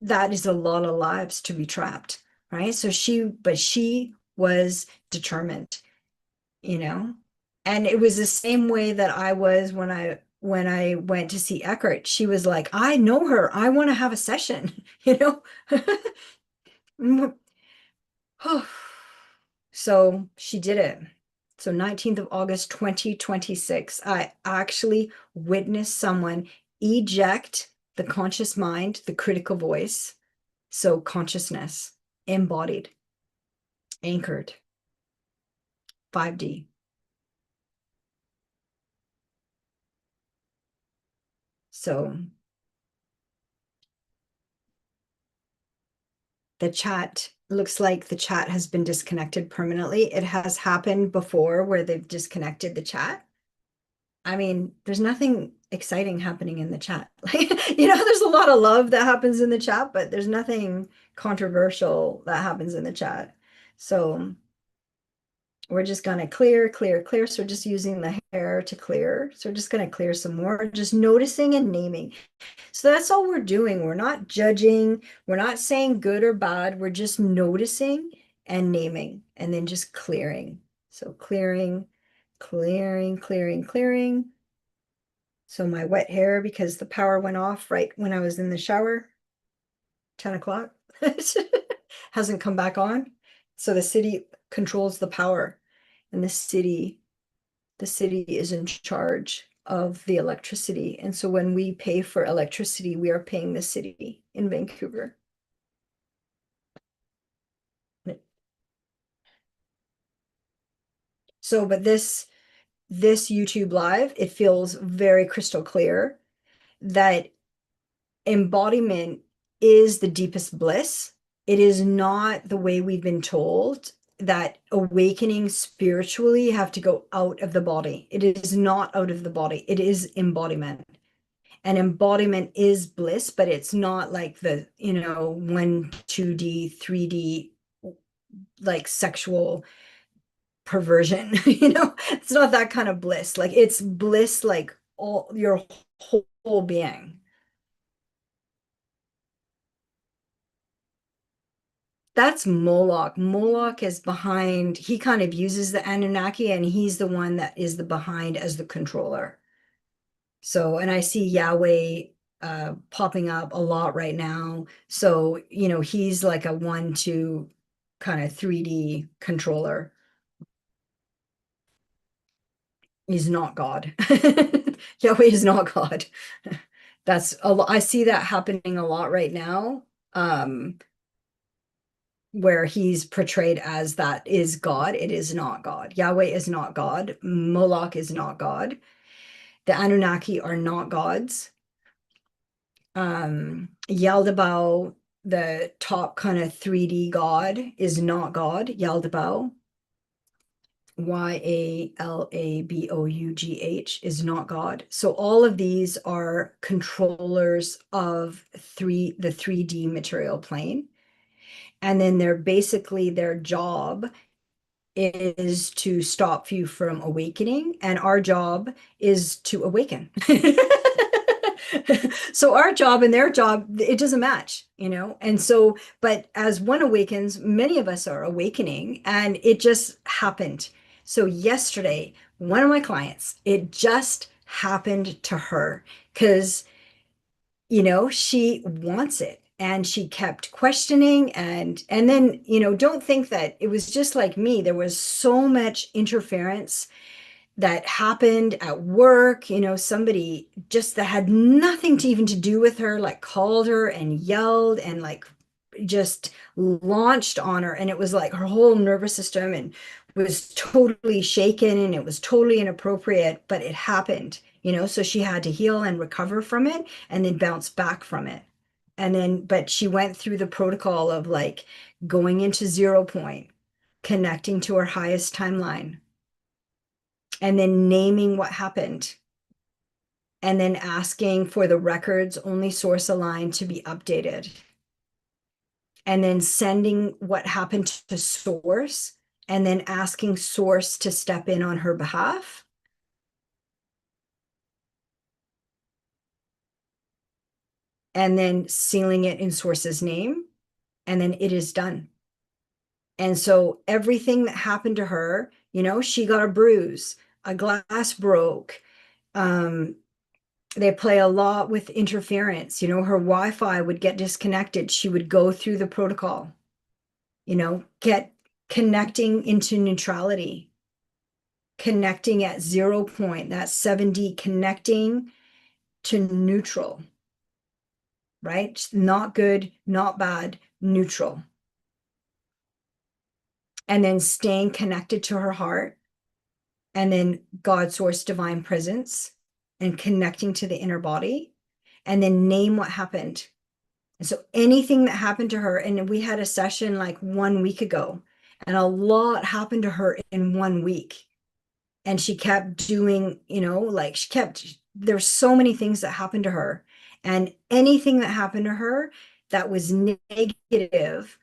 [SPEAKER 1] that is a lot of lives to be trapped, right? But she was determined. you know? And it was the same way that I was when I went to see Eckert. She was like, I know her. I want to have a session, you know? So she did it. So 19th of August, 2026, I actually witnessed someone eject the conscious mind, the critical voice. So consciousness, embodied, anchored, 5D. So the chat looks like the chat has been disconnected permanently. It has happened before where they've disconnected the chat. I mean, there's nothing exciting happening in the chat. Like, there's a lot of love that happens in the chat, but there's nothing controversial that happens in the chat. So we're just gonna clear, clear, clear. So we're just using the hair to clear. So we're just gonna clear some more, just noticing and naming. So that's all we're doing. We're not judging. We're not saying good or bad. We're just noticing and naming and then just clearing. So clearing, clearing, clearing, clearing. So my wet hair, because the power went off right when I was in the shower, 10 o'clock, hasn't come back on. So the city controls the power, and the city is in charge of the electricity. And so when we pay for electricity, we are paying the city in Vancouver. So, but this YouTube live, it feels very crystal clear that embodiment is the deepest bliss. It is not the way we've been told that awakening spiritually have to go out of the body. It is not out of the body. It is embodiment. And embodiment is bliss, but it's not like the, 1, 2D, 3D, like sexual perversion, it's not that kind of bliss. Like it's bliss, like all your whole being. That's Moloch. Moloch is behind, he kind of uses the Anunnaki, and he's the one that is the behind as the controller. So, and I see Yahweh popping up a lot right now. So, he's like a 1, 2 kind of 3D controller. He's not God. Yahweh is not God. That's a lot. I see that happening a lot right now. Where he's portrayed as that is God. It is not God. Yahweh is not God. Moloch is not God. The Anunnaki are not gods. Yaldabaoth, the top kind of 3D god, is not God. Yaldabaoth, Yalaboughh, is not God. So all of these are controllers of the 3D material plane. And then they're basically their job is to stop you from awakening, and our job is to awaken. So our job and their job, it doesn't match, And so, but as one awakens, many of us are awakening, and it just happened. So yesterday, one of my clients, it just happened to her because she wants it, and she kept questioning, and then don't think that it was just like me. There was so much interference that happened at work. Somebody just that had nothing to even to do with her, like called her and yelled and like just launched on her, and it was like her whole nervous system and was totally shaken, and it was totally inappropriate, but it happened, so she had to heal and recover from it and then bounce back from it. And then but she went through the protocol of like going into 0 point, connecting to her highest timeline, and then naming what happened, and then asking for the records only source aligned to be updated, and then sending what happened to source, and then asking source to step in on her behalf, and then sealing it in source's name, and then it is done. And so everything that happened to her, she got a bruise, a glass broke. Um, they play a lot with interference. Her Wi-Fi would get disconnected. She would go through the protocol, get connecting into neutrality, connecting at 0 point, that's 7D, connecting to neutral, right? Not good, not bad, neutral. And then staying connected to her heart, and then God source divine presence, and connecting to the inner body, and then name what happened. And so anything that happened to her, and we had a session like 1 week ago, and a lot happened to her in 1 week. And she kept doing, like there's so many things that happened to her. And anything that happened to her that was negative,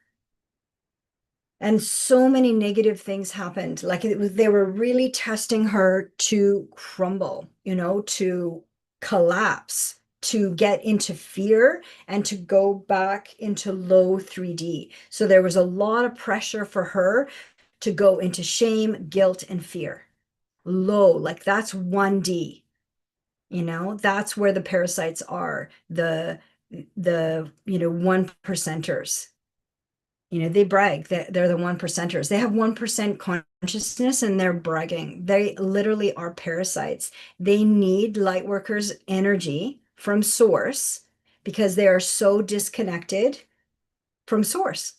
[SPEAKER 1] and so many negative things happened. Like they were really testing her to crumble, to collapse, to get into fear and to go back into low 3D. So there was a lot of pressure for her to go into shame, guilt, and fear. Low, like that's 1D. That's where the parasites are, the 1%ers. They brag that they're the 1%ers. They have 1% consciousness and they're bragging. They literally are parasites. They need light workers' energy from source because they are so disconnected from source.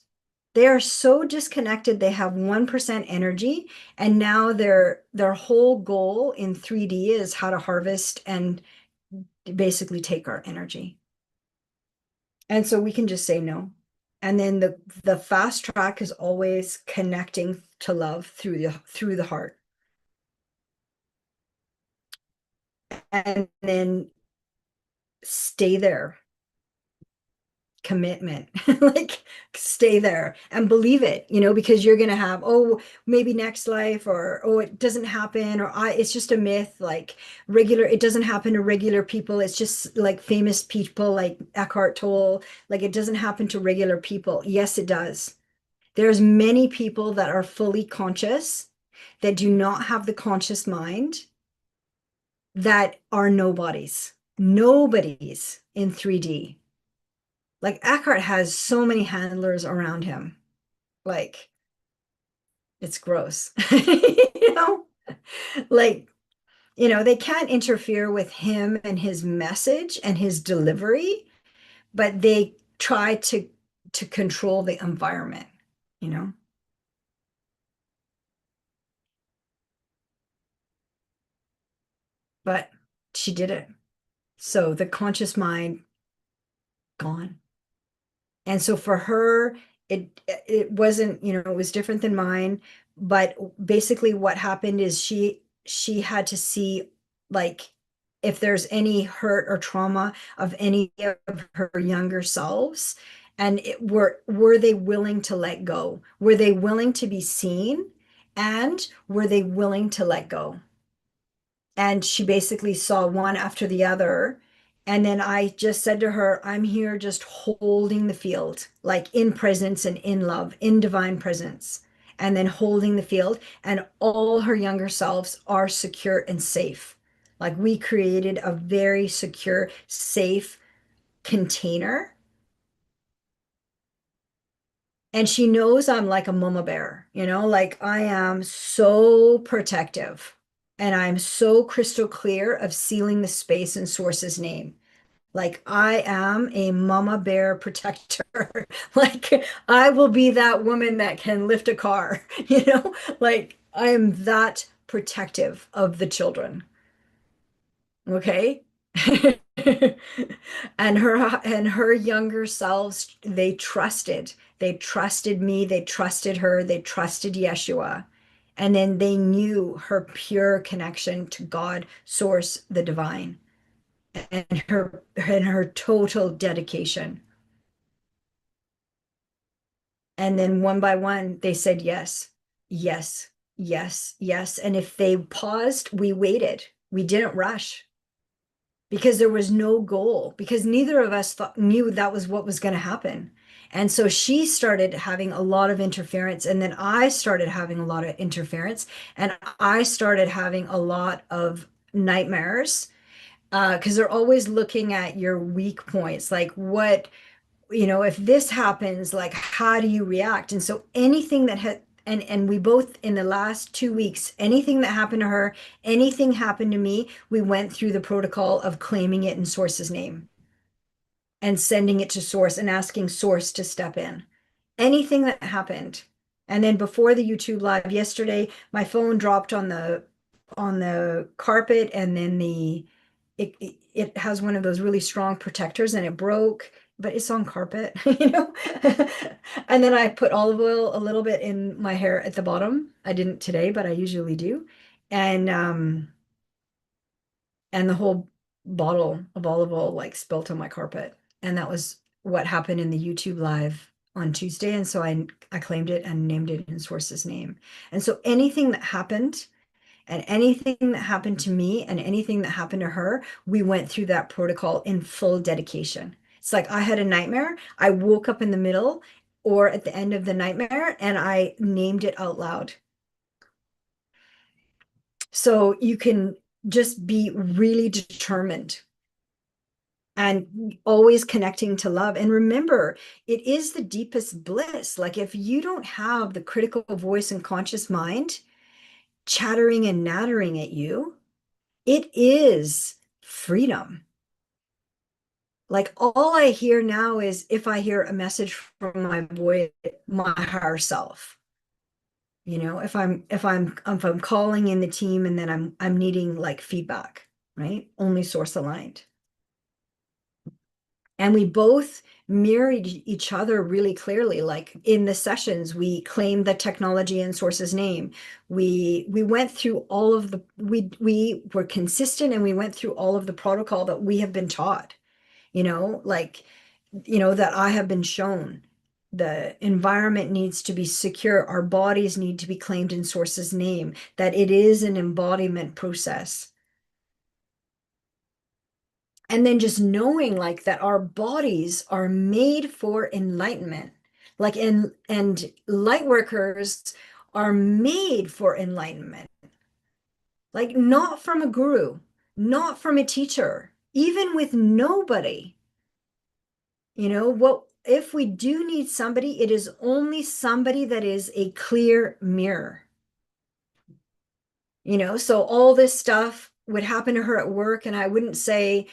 [SPEAKER 1] They are so disconnected. They have 1% energy, and now their whole goal in 3D is how to harvest and basically take our energy. And so we can just say no. And then the fast track is always connecting to love through the heart. And then stay there. Commitment. Like stay there and believe it, because you're gonna have, oh, maybe next life, or oh, it doesn't happen, or it's just a myth, like it doesn't happen to regular people. It's just like famous people like Eckhart Tolle, like it doesn't happen to regular people. Yes, it does. There's many people that are fully conscious that do not have the conscious mind that are nobodies in 3D. Like Eckhart has so many handlers around him. Like it's gross. you know, like, they can't interfere with him and his message and his delivery, but they try to control the environment, you know. But she did it. So the conscious mind gone. And so for her, it wasn't, it was different than mine. But basically what happened is she had to see, like, if there's any hurt or trauma of any of her younger selves, and were they willing to let go? Were they willing to be seen? And were they willing to let go? And she basically saw one after the other. And then I just said to her, I'm here just holding the field, like in presence and in love, in divine presence, and then holding the field. And all her younger selves are secure and safe. Like we created a very secure, safe container. And she knows I'm like a mama bear, like I am so protective, and I'm so crystal clear of sealing the space in source's name. Like I am a mama bear protector. Like I will be that woman that can lift a car, like I am that protective of the children. Okay. And her younger selves, they trusted me, they trusted her, they trusted Yeshua. And then they knew her pure connection to God, source, the divine, and her total dedication. And then one by one, they said yes, yes, yes, yes. And if they paused, we waited. We didn't rush because there was no goal, because neither of us knew that was what was going to happen. And so she started having a lot of interference, and then I started having a lot of interference, and I started having a lot of nightmares because they're always looking at your weak points, like what, if this happens, like how do you react? And so anything that had and we both in the last 2 weeks, anything that happened to her, anything happened to me, we went through the protocol of claiming it in source's name and sending it to source and asking source to step in. Anything that happened. And then before the YouTube live yesterday, my phone dropped on the carpet, and then it has one of those really strong protectors and it broke, but it's on carpet, And then I put olive oil a little bit in my hair at the bottom. I didn't today, but I usually do. And the whole bottle of olive oil like spilt on my carpet. And that was what happened in the YouTube live on Tuesday. And so I claimed it and named it in source's name. And so anything that happened and anything that happened to me and anything that happened to her, we went through that protocol in full dedication. It's like I had a nightmare. I woke up in the middle or at the end of the nightmare and I named it out loud. So you can just be really determined and always connecting to love. And remember, it is the deepest bliss. Like if you don't have the critical voice and conscious mind chattering and nattering at you, it is freedom. Like all I hear now is if I hear a message from my voice, my higher self. If I'm calling in the team and then I'm needing like feedback, right? Only source aligned. And we both mirrored each other really clearly. Like in the sessions, we claimed the technology and source's name. We went through all of we were consistent, and we went through all of the protocol that we have been taught, that I have been shown. The environment needs to be secure. Our bodies need to be claimed in source's name, that it is an embodiment process. And then just knowing like that our bodies are made for enlightenment, like and light workers are made for enlightenment, like not from a guru, not from a teacher, even with nobody. What if we do need somebody, it is only somebody that is a clear mirror. So all this stuff would happen to her at work, and I wouldn't say,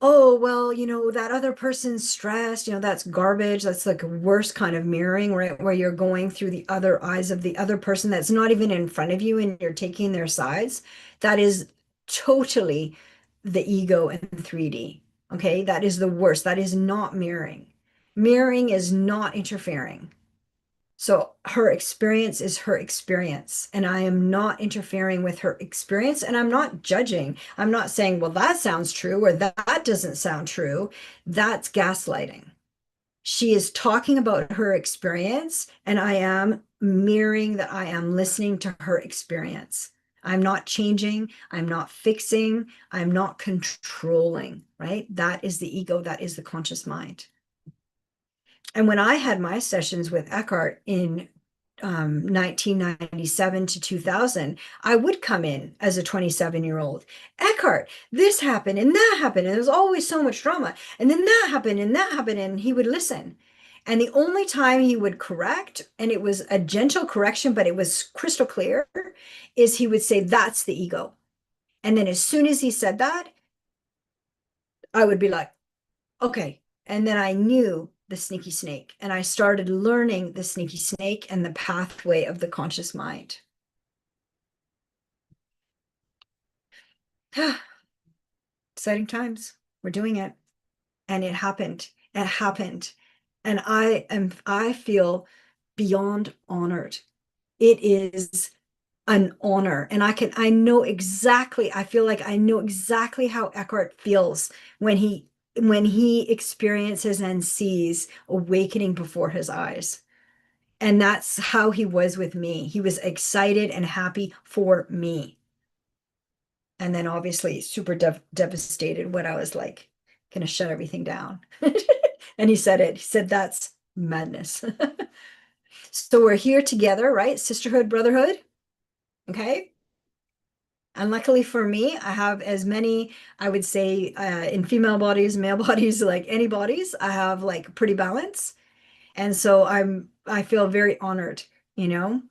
[SPEAKER 1] oh, well, that other person's stressed, that's garbage. That's like worst kind of mirroring, right? Where you're going through the other eyes of the other person that's not even in front of you and you're taking their sides. That is totally the ego in 3D. Okay. That is the worst. That is not mirroring. Mirroring is not interfering. So her experience is her experience, and I am not interfering with her experience, and I'm not judging. I'm not saying, well, that sounds true or that doesn't sound true. That's gaslighting. She is talking about her experience, and I am mirroring that I am listening to her experience. I'm not changing. I'm not fixing. I'm not controlling, right? That is the ego. That is the conscious mind. And when I had my sessions with Eckhart in 1997 to 2000, I would come in as a 27-year-old. Eckhart, this happened and that happened. And there was always so much drama. And then that happened and that happened. And he would listen. And the only time he would correct, and it was a gentle correction, but it was crystal clear, is he would say, that's the ego. And then as soon as he said that, I would be like, okay. And then I knew the sneaky snake, and I started learning the sneaky snake and the pathway of the conscious mind. Exciting times. We're doing it. And it happened. It happened. And I feel beyond honored. It is an honor. And I feel like I know exactly how Eckhart feels when he experiences and sees awakening before his eyes. And that's how he was with me. He was excited and happy for me. And then obviously super devastated when I was like, gonna shut everything down. And he said it. He said, Madness. So we're here together, right? Sisterhood, brotherhood. Okay. And luckily for me, I have as many, I would say, in female bodies, male bodies, like any bodies, I have like pretty balance. And so I feel very honored, you know,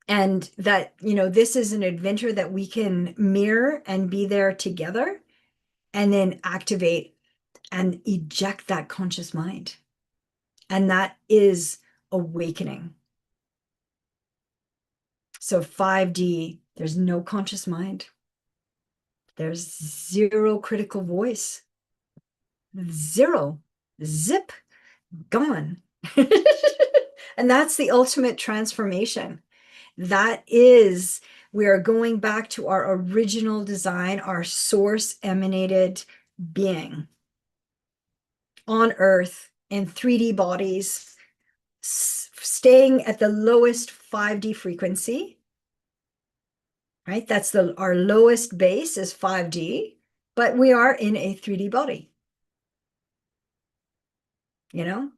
[SPEAKER 1] and that, this is an adventure that we can mirror and be there together and then activate and eject that conscious mind. And that is awakening. So 5D, there's no conscious mind. There's zero critical voice. Zero. Zip. Gone. And that's the ultimate transformation. That is, we are going back to our original design, our source emanated being on earth in 3D bodies, staying at the lowest 5D frequency, right? That's our lowest base is 5D, but we are in a 3D body,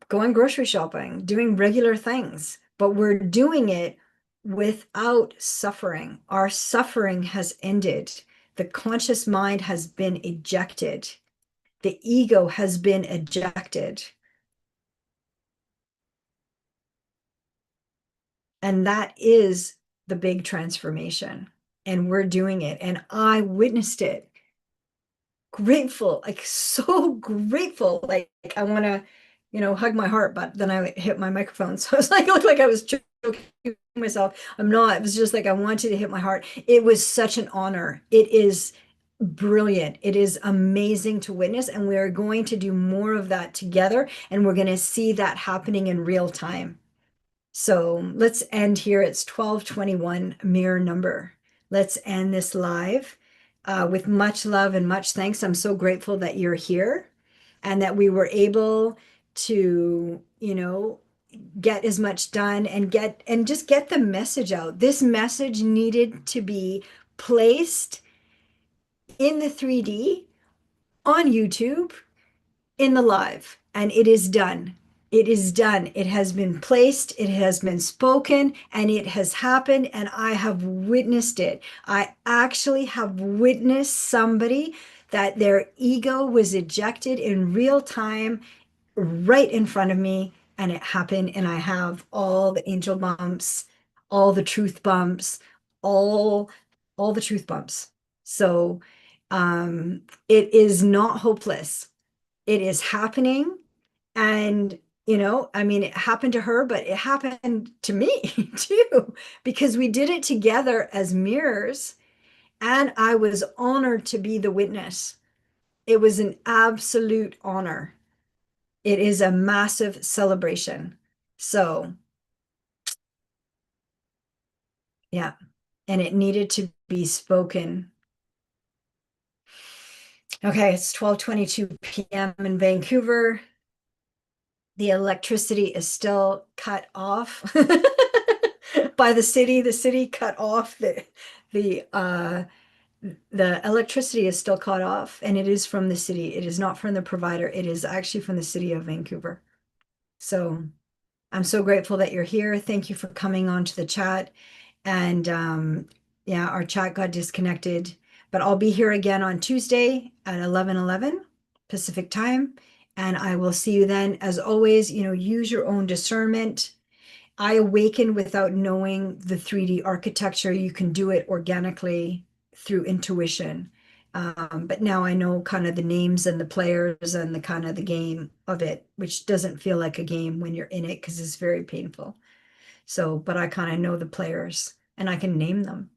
[SPEAKER 1] going grocery shopping, doing regular things, but we're doing it without suffering. Our suffering has ended. The conscious mind has been ejected. The ego has been ejected. And that is the big transformation. And we're doing it. And I witnessed it. Grateful, like so grateful. Like I want to, hug my heart, but then I hit my microphone. So it's like, it looked like I was choking myself. I'm not. It was just like I wanted to hit my heart. It was such an honor. It is brilliant. It is amazing to witness. And we are going to do more of that together. And we're going to see that happening in real time. So let's end here. It's 12:21, mirror number. Let's end this live with much love and much thanks. I'm so grateful that you're here and that we were able to, get as much done and just get the message out. This message needed to be placed in the 3D on YouTube in the live, and it is done. It is done. It has been placed, it has been spoken, and it has happened, and I have witnessed it. I actually have witnessed somebody that their ego was ejected in real time right in front of me, and it happened, and I have all the angel bumps, all the truth bumps, all all the truth bumps. So it is not hopeless. It is happening. And, I mean, it happened to her, but it happened to me too, because we did it together as mirrors. And I was honored to be the witness. It was an absolute honor. It is a massive celebration. So, yeah. And it needed to be spoken. Okay, it's 12:22 p.m. in Vancouver. The electricity is still cut off by the city. The city cut off the the electricity is still cut off, and it is from the city. It is not from the provider. It is actually from the city of Vancouver. So I'm so grateful that you're here. Thank you for coming on to the chat. And yeah, our chat got disconnected, but I'll be here again on Tuesday at 11:11 Pacific time. And I will see you then. As always, use your own discernment. I awaken without knowing the 3D architecture. You can do it organically through intuition. But now I know kind of the names and the players and the kind of the game of it, which doesn't feel like a game when you're in it because it's very painful. So, but I kind of know the players and I can name them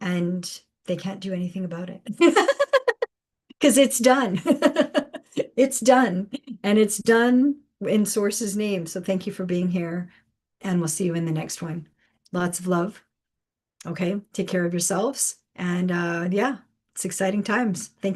[SPEAKER 1] and they can't do anything about it because it's done. It's done and it's done in Source's name. So thank you for being here and we'll see you in the next one. Lots of love. Okay. Take care of yourselves. And yeah, it's exciting times. Thank you.